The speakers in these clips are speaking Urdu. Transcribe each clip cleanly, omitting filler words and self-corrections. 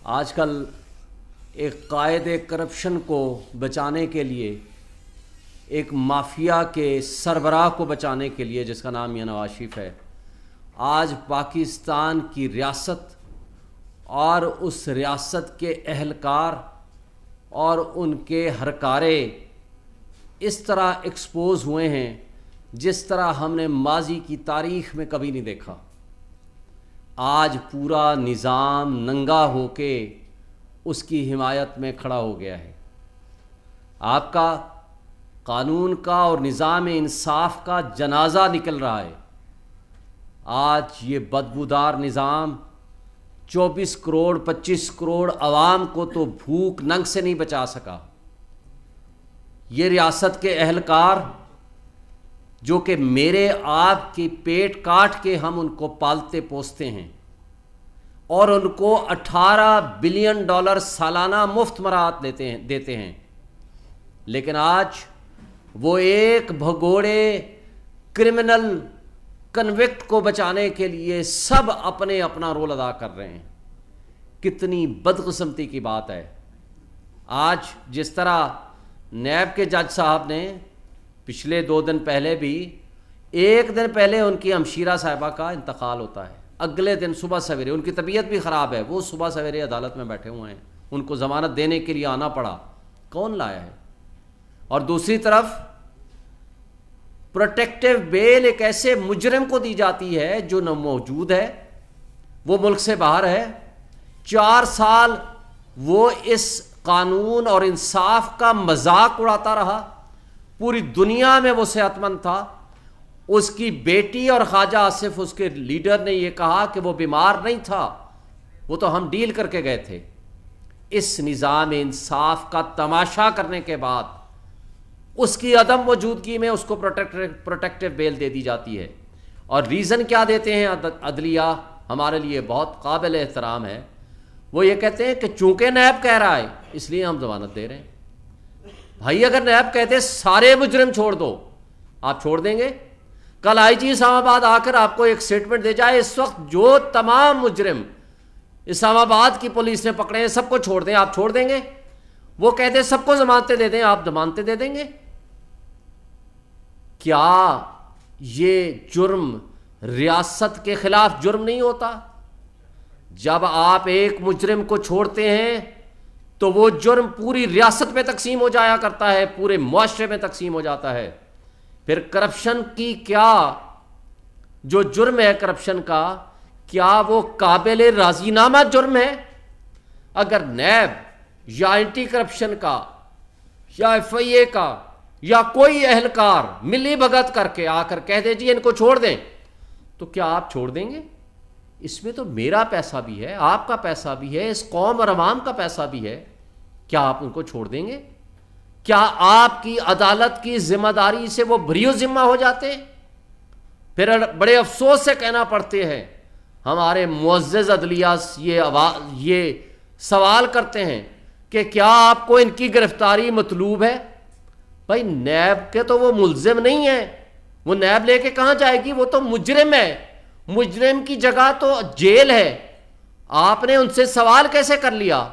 آج کل ایک قائد کرپشن کو بچانے کے لیے، ایک مافیا کے سربراہ کو بچانے کے لیے جس کا نام میاں نواز شریف ہے، آج پاکستان کی ریاست اور اس ریاست کے اہلکار اور ان کے ہرکارے اس طرح ایکسپوز ہوئے ہیں جس طرح ہم نے ماضی کی تاریخ میں کبھی نہیں دیکھا۔ آج پورا نظام ننگا ہو کے اس کی حمایت میں کھڑا ہو گیا ہے۔ آپ کا قانون کا اور نظام انصاف کا جنازہ نکل رہا ہے۔ آج یہ بدبودار نظام 24 کروڑ 25 کروڑ عوام کو تو بھوک ننگ سے نہیں بچا سکا۔ یہ ریاست کے اہلکار جو کہ میرے آپ کی پیٹ کاٹ کے ہم ان کو پالتے پوستے ہیں اور ان کو $18 بلین سالانہ مفت مراعات دیتے ہیں، لیکن آج وہ ایک بھگوڑے کرمنل کنوکٹ کو بچانے کے لیے سب اپنا رول ادا کر رہے ہیں۔ کتنی بدقسمتی کی بات ہے۔ آج جس طرح نیب کے جج صاحب نے پچھلے 2 دن پہلے بھی، 1 دن پہلے ان کی ہمشیرہ صاحبہ کا انتقال ہوتا ہے، اگلے دن صبح سویرے ان کی طبیعت بھی خراب ہے، وہ صبح سویرے عدالت میں بیٹھے ہوئے ہیں، ان کو ضمانت دینے کے لیے آنا پڑا۔ کون لایا ہے؟ اور دوسری طرف پروٹیکٹیو بیل ایک ایسے مجرم کو دی جاتی ہے جو نہ موجود ہے، وہ ملک سے باہر ہے، 4 سال وہ اس قانون اور انصاف کا مذاق اڑاتا رہا، پوری دنیا میں وہ صحت مند تھا۔ اس کی بیٹی اور خواجہ آصف اس کے لیڈر نے یہ کہا کہ وہ بیمار نہیں تھا، وہ تو ہم ڈیل کر کے گئے تھے۔ اس نظام انصاف کا تماشا کرنے کے بعد اس کی عدم موجودگی میں اس کو پروٹیکٹیو بیل دے دی جاتی ہے۔ اور ریزن کیا دیتے ہیں عدلیہ؟ ہمارے لیے بہت قابل احترام ہے۔ وہ یہ کہتے ہیں کہ چونکہ نیب کہہ رہا ہے اس لیے ہم ضمانت دے رہے ہیں۔ بھائی اگر نیب کہتے سارے مجرم چھوڑ دو، آپ چھوڑ دیں گے؟ کل آئی جی اسلام آباد آ کر آپ کو ایک سٹیٹمنٹ دے جائے اس وقت جو تمام مجرم اسلام آباد کی پولیس نے پکڑے ہیں سب کو چھوڑ دیں، آپ چھوڑ دیں گے؟ وہ کہتے سب کو ضمانتیں دے دیں، آپ ضمانتیں دے دیں گے؟ کیا یہ جرم ریاست کے خلاف جرم نہیں ہوتا؟ جب آپ ایک مجرم کو چھوڑتے ہیں تو وہ جرم پوری ریاست میں تقسیم ہو جایا کرتا ہے، پورے معاشرے میں تقسیم ہو جاتا ہے۔ پھر کرپشن کی کیا جو جرم ہے کرپشن کا، کیا وہ قابل راضی نامہ جرم ہے؟ اگر نیب یا اینٹی کرپشن کا یا ایف آئی اے کا یا کوئی اہلکار ملی بھگت کر کے آ کر کہہ دے جی ان کو چھوڑ دیں، تو کیا آپ چھوڑ دیں گے؟ اس میں تو میرا پیسہ بھی ہے، آپ کا پیسہ بھی ہے، اس قوم اور عوام کا پیسہ بھی ہے، کیا آپ ان کو چھوڑ دیں گے؟ کیا آپ کی عدالت کی ذمہ داری سے وہ بری ذمہ ہو جاتے ہیں؟ پھر بڑے افسوس سے کہنا پڑتے ہیں، ہمارے معزز عدلیہ یہ سوال کرتے ہیں کہ کیا آپ کو ان کی گرفتاری مطلوب ہے؟ بھائی نیب کے تو وہ ملزم نہیں ہے، وہ نیب لے کے کہاں جائے گی؟ وہ تو مجرم ہے، مجرم کی جگہ تو جیل ہے، آپ نے ان سے سوال کیسے کر لیا؟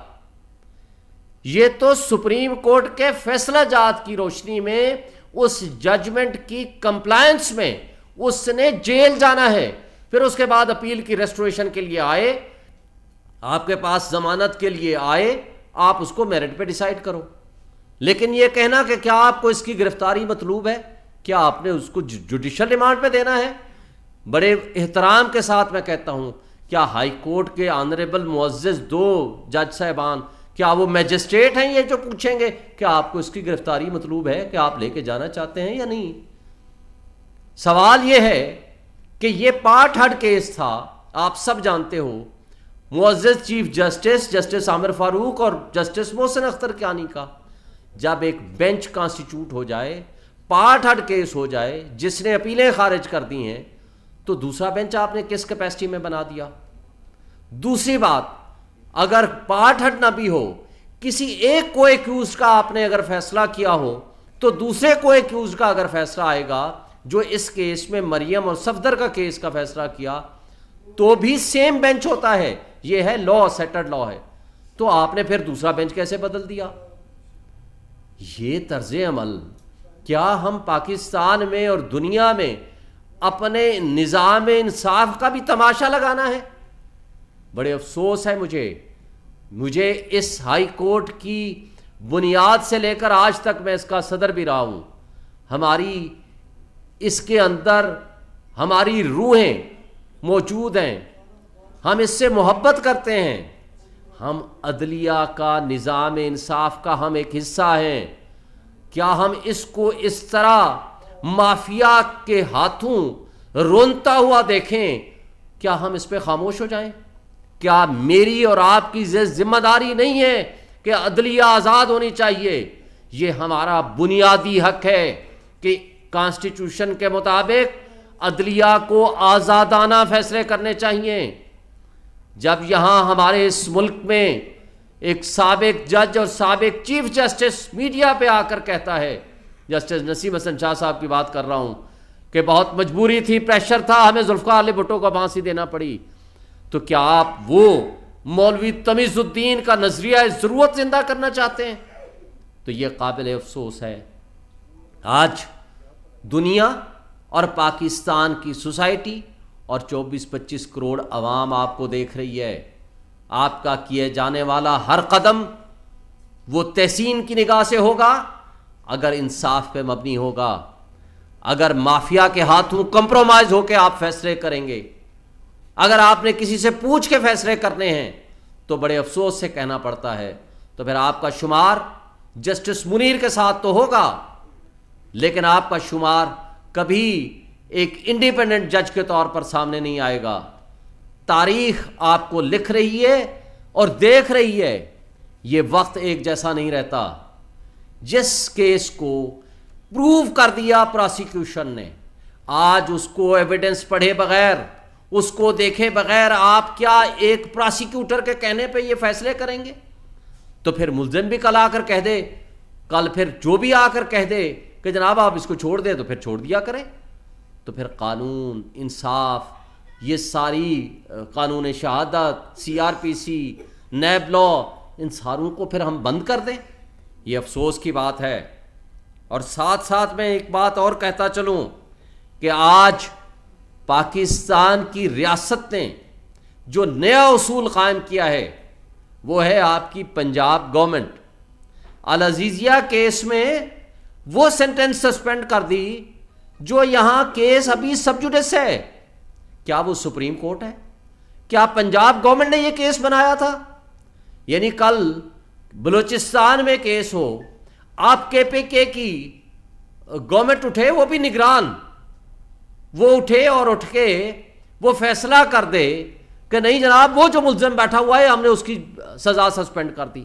یہ تو سپریم کورٹ کے فیصلہ جات کی روشنی میں اس ججمنٹ کی کمپلائنس میں اس نے جیل جانا ہے۔ پھر اس کے بعد اپیل کی ریسٹوریشن کے لیے آئے، آپ کے پاس ضمانت کے لیے آئے، آپ اس کو میرٹ پہ ڈیسائیڈ کرو۔ لیکن یہ کہنا کہ کیا آپ کو اس کی گرفتاری مطلوب ہے، کیا آپ نے اس کو جوڈیشل ریمانڈ پہ دینا ہے؟ بڑے احترام کے ساتھ میں کہتا ہوں، کیا ہائی کورٹ کے آنریبل معزز 2 جج صاحبان کیا وہ میجسٹریٹ ہیں یہ جو پوچھیں گے کہ آپ کو اس کی گرفتاری مطلوب ہے، کہ آپ لے کے جانا چاہتے ہیں یا نہیں؟ سوال یہ ہے کہ یہ پارٹ ہڈ کیس تھا، آپ سب جانتے ہو، معزز چیف جسٹس عامر فاروق اور جسٹس محسن اختر کیانی کا۔ جب ایک بینچ کانسٹیٹیوٹ ہو جائے، پارٹ ہڈ کیس ہو جائے، جس نے اپیلیں خارج کر دی ہیں، تو دوسرا بینچ آپ نے کس کیپیسٹی میں بنا دیا؟ دوسری بات، اگر پارٹ ہڈ نہ بھی ہو، کسی ایک کو ایکیوزڈ کا آپ نے اگر فیصلہ کیا ہو، تو دوسرے کو ایکیوزڈ کا اگر فیصلہ آئے گا، جو اس کیس میں مریم اور صفدر کا کیس کا فیصلہ کیا، تو بھی سیم بینچ ہوتا ہے۔ یہ ہے لا، سیٹلڈ لا ہے۔ تو آپ نے پھر دوسرا بینچ کیسے بدل دیا؟ یہ طرز عمل کیا ہم پاکستان میں اور دنیا میں اپنے نظام انصاف کا بھی تماشا لگانا ہے؟ بڑے افسوس ہے مجھے اس ہائی کورٹ کی بنیاد سے لے کر آج تک، میں اس کا صدر بھی رہا ہوں، ہماری اس کے اندر ہماری روحیں موجود ہیں، ہم اس سے محبت کرتے ہیں، ہم عدلیہ کا، نظام انصاف کا ہم ایک حصہ ہیں۔ کیا ہم اس کو اس طرح مافیا کے ہاتھوں رونتا ہوا دیکھیں؟ کیا ہم اس پہ خاموش ہو جائیں؟ کیا میری اور آپ کی ذمہ داری نہیں ہے کہ عدلیہ آزاد ہونی چاہیے؟ یہ ہمارا بنیادی حق ہے کہ کانسٹیٹیوشن کے مطابق عدلیہ کو آزادانہ فیصلے کرنے چاہیے۔ جب یہاں ہمارے اس ملک میں ایک سابق جج اور سابق چیف جسٹس میڈیا پہ آ کر کہتا ہے، جسٹس نسیم حسن شاہ صاحب کی بات کر رہا ہوں، کہ بہت مجبوری تھی، پریشر تھا، ہمیں ذوالفقار علی بھٹو کو پھانسی دینا پڑی، تو کیا آپ وہ مولوی تمیز الدین کا نظریہ ضرورت زندہ کرنا چاہتے ہیں؟ تو یہ قابل افسوس ہے۔ آج دنیا اور پاکستان کی سوسائٹی اور 24-25 کروڑ عوام آپ کو دیکھ رہی ہے۔ آپ کا کیے جانے والا ہر قدم وہ تحسین کی نگاہ سے ہوگا اگر انصاف پہ مبنی ہوگا۔ اگر مافیا کے ہاتھوں کمپرومائز ہو کے آپ فیصلے کریں گے، اگر آپ نے کسی سے پوچھ کے فیصلے کرنے ہیں، تو بڑے افسوس سے کہنا پڑتا ہے تو پھر آپ کا شمار جسٹس منیر کے ساتھ تو ہوگا، لیکن آپ کا شمار کبھی ایک انڈیپینڈنٹ جج کے طور پر سامنے نہیں آئے گا۔ تاریخ آپ کو لکھ رہی ہے اور دیکھ رہی ہے، یہ وقت ایک جیسا نہیں رہتا۔ جس کیس کو پروو کر دیا پراسیکیوشن نے، آج اس کو ایویڈنس پڑھے بغیر، اس کو دیکھے بغیر آپ کیا ایک پراسیکیوٹر کے کہنے پہ یہ فیصلے کریں گے؟ تو پھر ملزم بھی کل آ کر کہہ دے، کل پھر جو بھی آ کر کہہ دے کہ جناب آپ اس کو چھوڑ دیں، تو پھر چھوڑ دیا کریں۔ تو پھر قانون، انصاف، یہ ساری قانون شہادت، CRPC، نیب لا، ان ساروں کو پھر ہم بند کر دیں؟ یہ افسوس کی بات ہے۔ اور ساتھ ساتھ میں ایک بات اور کہتا چلوں کہ آج پاکستان کی ریاست نے جو نیا اصول قائم کیا ہے وہ ہے آپ کی پنجاب گورنمنٹ۔ العزیزیہ کیس میں وہ سینٹنس سسپینڈ کر دی جو یہاں کیس ابھی سب جوڈس ہے۔ کیا وہ سپریم کورٹ ہے؟ کیا پنجاب گورنمنٹ نے یہ کیس بنایا تھا؟ یعنی کل بلوچستان میں کیس ہو، آپ KPK کی گورنمنٹ اٹھے، وہ بھی نگران، وہ اٹھے اور اٹھ کے وہ فیصلہ کر دے کہ نہیں جناب وہ جو ملزم بیٹھا ہوا ہے ہم نے اس کی سزا سسپینڈ کر دی۔